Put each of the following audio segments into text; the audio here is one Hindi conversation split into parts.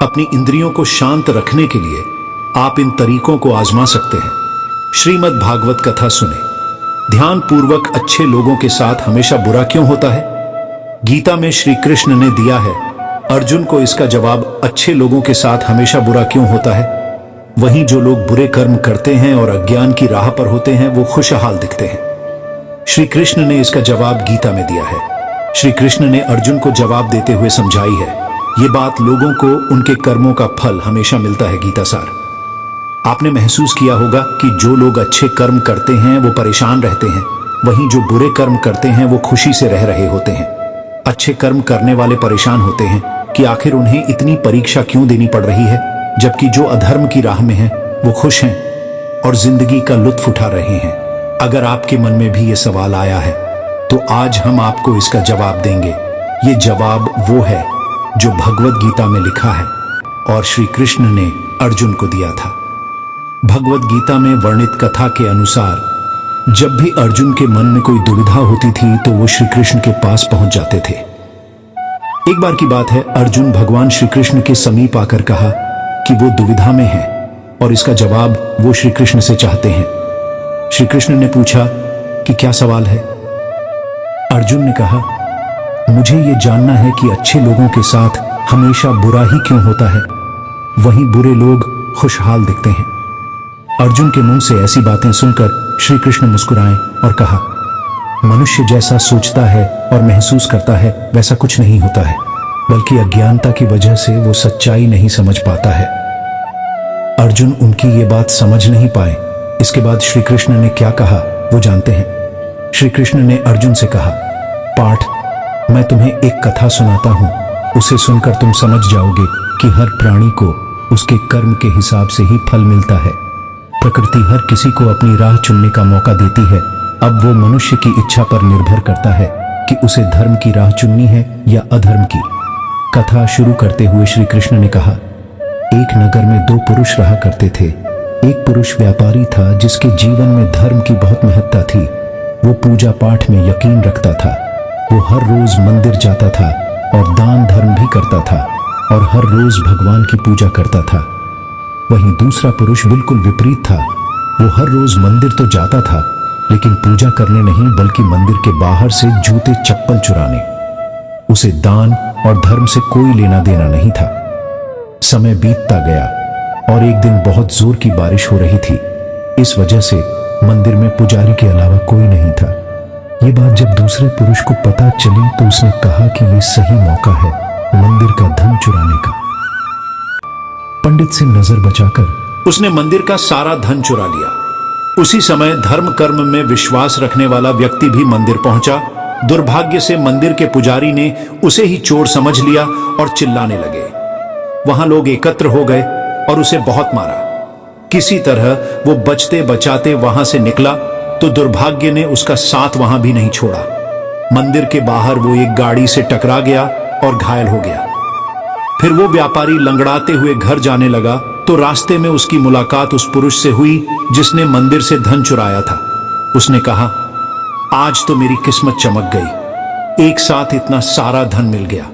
अपनी इंद्रियों को शांत रखने के लिए आप इन तरीकों को आजमा सकते हैं। श्रीमद् भागवत कथा सुने। ध्यान पूर्वक अच्छे लोगों के साथ हमेशा बुरा क्यों होता है? गीता में श्री कृष्ण ने दिया है अर्जुन को इसका जवाब, अच्छे लोगों के साथ हमेशा बुरा क्यों होता है? वहीं जो लोग बुरे कर्म करते हैं और अज्ञान की राह पर होते हैं वो खुशहाल दिखते हैं। श्री कृष्ण ने इसका जवाब गीता में दिया है। श्री कृष्ण ने अर्जुन को जवाब देते हुए समझाई है। ये बात लोगों को उनके कर्मों का फल हमेशा मिलता है। गीता सार। आपने महसूस किया होगा कि जो लोग अच्छे कर्म करते हैं वो परेशान रहते हैं, वहीं जो बुरे कर्म करते हैं वो खुशी से रह रहे होते हैं। अच्छे कर्म करने वाले परेशान होते हैं कि आखिर उन्हें इतनी परीक्षा क्यों देनी पड़ रही है, जबकि जो अधर्म की राह में हैं वो खुश हैं और जिंदगी का लुत्फ उठा रहे हैं। अगर आपके मन में भी ये सवाल आया है तो आज हम आपको इसका जवाब देंगे। ये जवाब वो है जो भगवद गीता में लिखा है और श्री कृष्ण ने अर्जुन को दिया था। भगवद गीता में वर्णित कथा के अनुसार जब भी अर्जुन के मन में कोई दुविधा होती थी तो वो श्री कृष्ण के पास पहुंच जाते थे। एक बार की बात है, अर्जुन भगवान श्री कृष्ण के समीप आकर कहा कि वो दुविधा में है और इसका जवाब वो श्री कृष्ण से चाहते हैं। श्री कृष्ण ने पूछा कि क्या सवाल है? अर्जुन ने कहा, मुझे ये जानना है कि अच्छे लोगों के साथ हमेशा बुरा ही क्यों होता है, वहीं बुरे लोग खुशहाल दिखते हैं। अर्जुन के मुंह से ऐसी बातें सुनकर श्री कृष्ण मुस्कुराए और कहा, मनुष्य जैसा सोचता है और महसूस करता है वैसा कुछ नहीं होता है, बल्कि अज्ञानता की वजह से वो सच्चाई नहीं समझ पाता है। अर्जुन उनकी ये बात समझ नहीं पाए। इसके बाद श्री कृष्ण ने क्या कहा वो जानते हैं। श्री कृष्ण ने अर्जुन से कहा, पार्थ, मैं तुम्हें एक कथा सुनाता हूं, उसे सुनकर तुम समझ जाओगे कि हर प्राणी को उसके कर्म के हिसाब से ही फल मिलता है। प्रकृति हर किसी को अपनी राह चुनने का मौका देती है। अब वो मनुष्य की इच्छा पर निर्भर करता है कि उसे धर्म की राह चुननी है या अधर्म की। कथा शुरू करते हुए श्री कृष्ण ने कहा, एक नगर में दो पुरुष रहा करते थे। एक पुरुष व्यापारी था जिसके जीवन में धर्म की बहुत महत्ता थी। वो पूजा पाठ में यकीन रखता था। वो हर रोज मंदिर जाता था और दान धर्म भी करता था और हर रोज भगवान की पूजा करता था। वहीं दूसरा पुरुष बिल्कुल विपरीत था। वो हर रोज मंदिर तो जाता था लेकिन पूजा करने नहीं बल्कि मंदिर के बाहर से जूते चप्पल चुराने। उसे दान और धर्म से कोई लेना देना नहीं था। समय बीतता गया और एक दिन बहुत जोर की बारिश हो रही थी। इस वजह से मंदिर में पुजारी के अलावा कोई नहीं था। ये बात जब दूसरे पुरुष को पता चली तो उसने कहा कि ये सही मौका है मंदिर का धन चुराने का। पंडित से नजर बचाकर उसने मंदिर का सारा धन चुरा लिया। उसी समय धर्म कर्म में विश्वास रखने वाला व्यक्ति भी मंदिर पहुंचा। दुर्भाग्य से मंदिर के पुजारी ने उसे ही चोर समझ लिया और चिल्लाने लगे। वहां लोग एकत्र हो गए और उसे बहुत मारा। किसी तरह वो बचते बचाते वहां से निकला तो दुर्भाग्य ने उसका साथ वहां भी नहीं छोड़ा। मंदिर के बाहर वो एक गाड़ी से टकरा गया और घायल हो गया। फिर वो व्यापारी लंगड़ाते हुए घर जाने लगा तो रास्ते में उसकी मुलाकात उस पुरुष से हुई जिसने मंदिर से धन चुराया था। उसने कहा, आज तो मेरी किस्मत चमक गई, एक साथ इतना सारा धन मिल गया।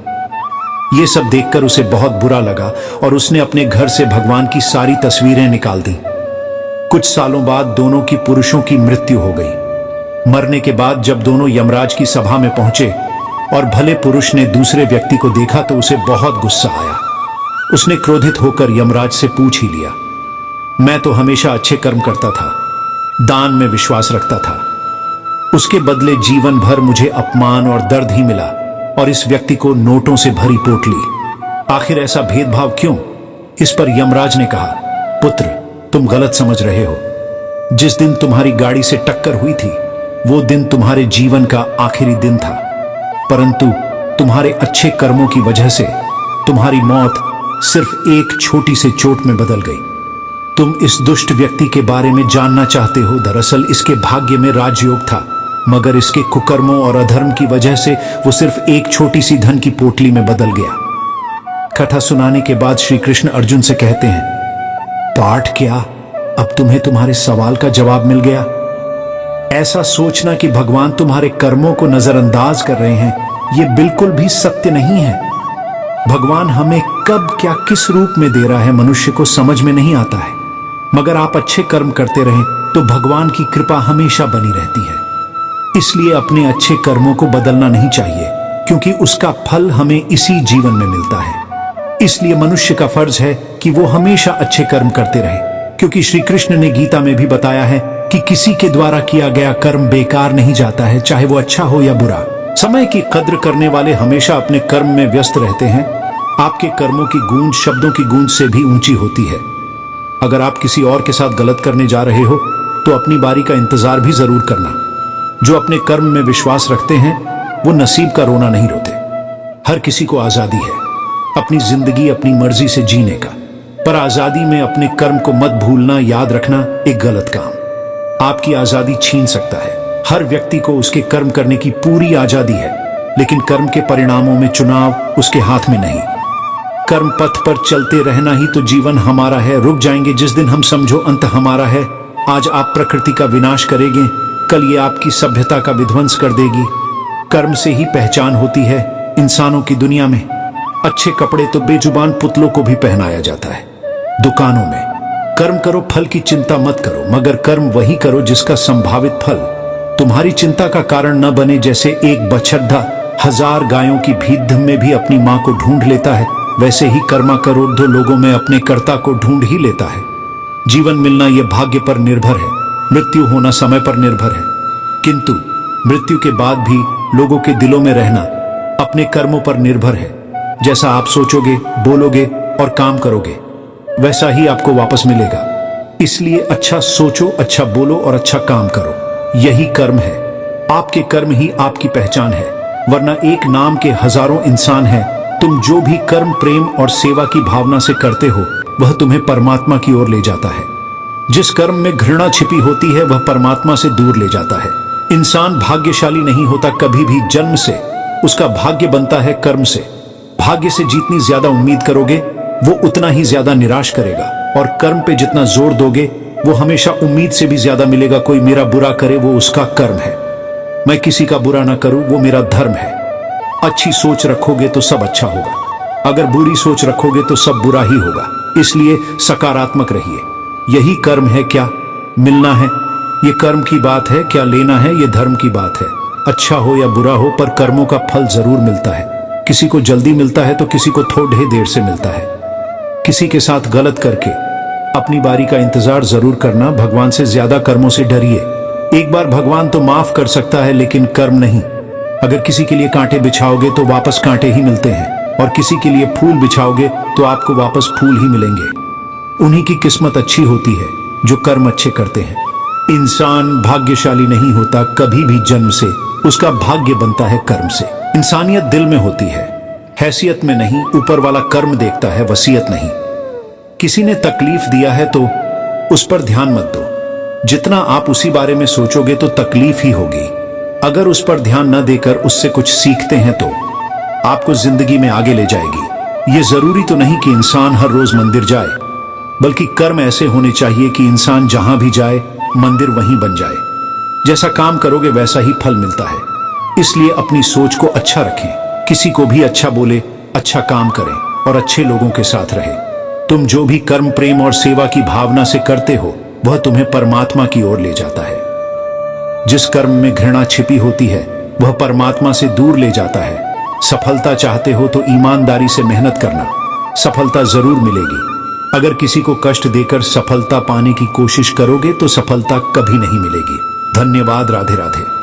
ये सब देखकर उसे बहुत बुरा लगा और उसने अपने घर से भगवान की सारी तस्वीरें निकाल दी। कुछ सालों बाद दोनों की पुरुषों की मृत्यु हो गई। मरने के बाद जब दोनों यमराज की सभा में पहुंचे और भले पुरुष ने दूसरे व्यक्ति को देखा तो उसे बहुत गुस्सा आया। उसने क्रोधित होकर यमराज से पूछ ही लिया, मैं तो हमेशा अच्छे कर्म करता था, दान में विश्वास रखता था, उसके बदले जीवन भर मुझे अपमान और दर्द ही मिला और इस व्यक्ति को नोटों से भरी पोटली। आखिर ऐसा भेदभाव क्यों? इस पर यमराज ने कहा, पुत्र, तुम गलत समझ रहे हो। जिस दिन तुम्हारी गाड़ी से टक्कर हुई थी वो दिन तुम्हारे जीवन का आखिरी दिन था, परंतु तुम्हारे अच्छे कर्मों की वजह से तुम्हारी मौत सिर्फ एक छोटी सी चोट में बदल गई। तुम इस दुष्ट व्यक्ति के बारे में जानना चाहते हो। दरअसल इसके भाग्य में राजयोग था, मगर इसके कुकर्मों और अधर्म की वजह से वो सिर्फ एक छोटी सी धन की पोटली में बदल गया। कथा सुनाने के बाद श्री कृष्ण अर्जुन से कहते हैं, पाठ क्या, अब तुम्हें तुम्हारे सवाल का जवाब मिल गया। ऐसा सोचना कि भगवान तुम्हारे कर्मों को नजरअंदाज कर रहे हैं, यह बिल्कुल भी सत्य नहीं है। भगवान हमें कब क्या किस रूप में दे रहा है मनुष्य को समझ में नहीं आता है, मगर आप अच्छे कर्म करते रहें तो भगवान की कृपा हमेशा बनी रहती है। इसलिए अपने अच्छे कर्मों को बदलना नहीं चाहिए, क्योंकि उसका फल हमें इसी जीवन में मिलता है। इसलिए मनुष्य का फर्ज है कि वो हमेशा अच्छे कर्म करते रहे, क्योंकि श्री कृष्ण ने गीता में भी बताया है कि किसी के द्वारा किया गया कर्म बेकार नहीं जाता है, चाहे वो अच्छा हो या बुरा। समय की कद्र करने वाले हमेशा अपने कर्म में व्यस्त रहते हैं। आपके कर्मों की गूंज शब्दों की गूंज से भी ऊंची होती है। अगर आप किसी और के साथ गलत करने जा रहे हो तो अपनी बारी का इंतजार भी जरूर करना। जो अपने कर्म में विश्वास रखते हैं वो नसीब का रोना नहीं रोते। हर किसी को आजादी है अपनी जिंदगी अपनी मर्जी से जीने का, पर आजादी में अपने कर्म को मत भूलना, याद रखना एक गलत काम आपकी आजादी छीन सकता है। हर व्यक्ति को उसके कर्म करने की पूरी आजादी है, लेकिन कर्म के परिणामों में चुनाव उसके हाथ में नहीं। कर्म पथ पर चलते रहना ही तो जीवन हमारा है। रुक जाएंगे जिस दिन हम समझो अंत हमारा है। आज आप प्रकृति का विनाश करेंगे, कल ये आपकी सभ्यता का विध्वंस कर देगी। कर्म से ही पहचान होती है इंसानों की दुनिया में। अच्छे कपड़े तो बेजुबान पुतलों को भी पहनाया जाता है। दुकानों में कर्म करो, फल की चिंता मत करो, मगर कर्म वही करो जिसका संभावित फल तुम्हारी चिंता का कारण न बने। जैसे एक बछड़ा 1000 गायों की भीड़ में भी अपनी मां को ढूंढ लेता है, वैसे ही कर्मा करोड़ों लोगों में अपने कर्ता को ढूंढ ही लेता है। जीवन मिलना यह भाग्य पर निर्भर है, मृत्यु होना समय पर निर्भर है, किंतु मृत्यु के बाद भी लोगों के दिलों में रहना अपने कर्मों पर निर्भर है। जैसा आप सोचोगे, बोलोगे और काम करोगे, वैसा ही आपको वापस मिलेगा। इसलिए अच्छा सोचो, अच्छा बोलो और अच्छा काम करो। यही कर्म है। आपके कर्म ही आपकी पहचान है, वरना एक नाम के हजारों इंसान हैं। तुम जो भी कर्म प्रेम और सेवा की भावना से करते हो वह तुम्हें परमात्मा की ओर ले जाता है। जिस कर्म में घृणा छिपी होती है वह परमात्मा से दूर ले जाता है। इंसान भाग्यशाली नहीं होता कभी भी जन्म से, उसका भाग्य बनता है कर्म से। भाग्य से जितनी ज्यादा उम्मीद करोगे वो उतना ही ज्यादा निराश करेगा, और कर्म पे जितना जोर दोगे वो हमेशा उम्मीद से भी ज्यादा मिलेगा। कोई मेरा बुरा करे वो उसका कर्म है, मैं किसी का बुरा ना करूं वो मेरा धर्म है। अच्छी सोच रखोगे तो सब अच्छा होगा, अगर बुरी सोच रखोगे तो सब बुरा ही होगा। इसलिए सकारात्मक रहिए। यही कर्म है। क्या मिलना है ये कर्म की बात है, क्या लेना है ये धर्म की बात है। अच्छा हो या बुरा हो, पर कर्मों का फल जरूर मिलता है। किसी को जल्दी मिलता है तो किसी को थोड़ी देर से मिलता है। किसी के साथ गलत करके अपनी बारी का इंतजार जरूर करना। भगवान से ज्यादा कर्मों से डरिए। एक बार भगवान तो माफ कर सकता है, लेकिन कर्म नहीं। अगर किसी के लिए कांटे बिछाओगे तो वापस कांटे ही मिलते हैं, और किसी के लिए फूल बिछाओगे तो आपको वापस फूल ही मिलेंगे। उन्हीं की किस्मत अच्छी होती है जो कर्म अच्छे करते हैं। इंसान भाग्यशाली नहीं होता कभी भी जन्म से, उसका भाग्य बनता है कर्म से। इंसानियत दिल में होती है, हैसियत में नहीं। ऊपर वाला कर्म देखता है, वसीयत नहीं। किसी ने तकलीफ दिया है तो उस पर ध्यान मत दो। जितना आप उसी बारे में सोचोगे तो तकलीफ ही होगी। अगर उस पर ध्यान न देकर उससे कुछ सीखते हैं तो आपको जिंदगी में आगे ले जाएगी। ये जरूरी तो नहीं कि इंसान हर रोज मंदिर जाए, बल्कि कर्म ऐसे होने चाहिए कि इंसान जहां भी जाए मंदिर वहीं बन जाए। जैसा काम करोगे वैसा ही फल मिलता है। इसलिए अपनी सोच को अच्छा रखें, किसी को भी अच्छा बोले, अच्छा काम करें और अच्छे लोगों के साथ रहें। तुम जो भी कर्म प्रेम और सेवा की भावना से करते हो वह तुम्हें परमात्मा की ओर ले जाता है। जिस कर्म में घृणा छिपी होती है वह परमात्मा से दूर ले जाता है। सफलता चाहते हो तो ईमानदारी से मेहनत करना, सफलता जरूर मिलेगी। अगर किसी को कष्ट देकर सफलता पाने की कोशिश करोगे तो सफलता कभी नहीं मिलेगी। धन्यवाद। राधे राधे।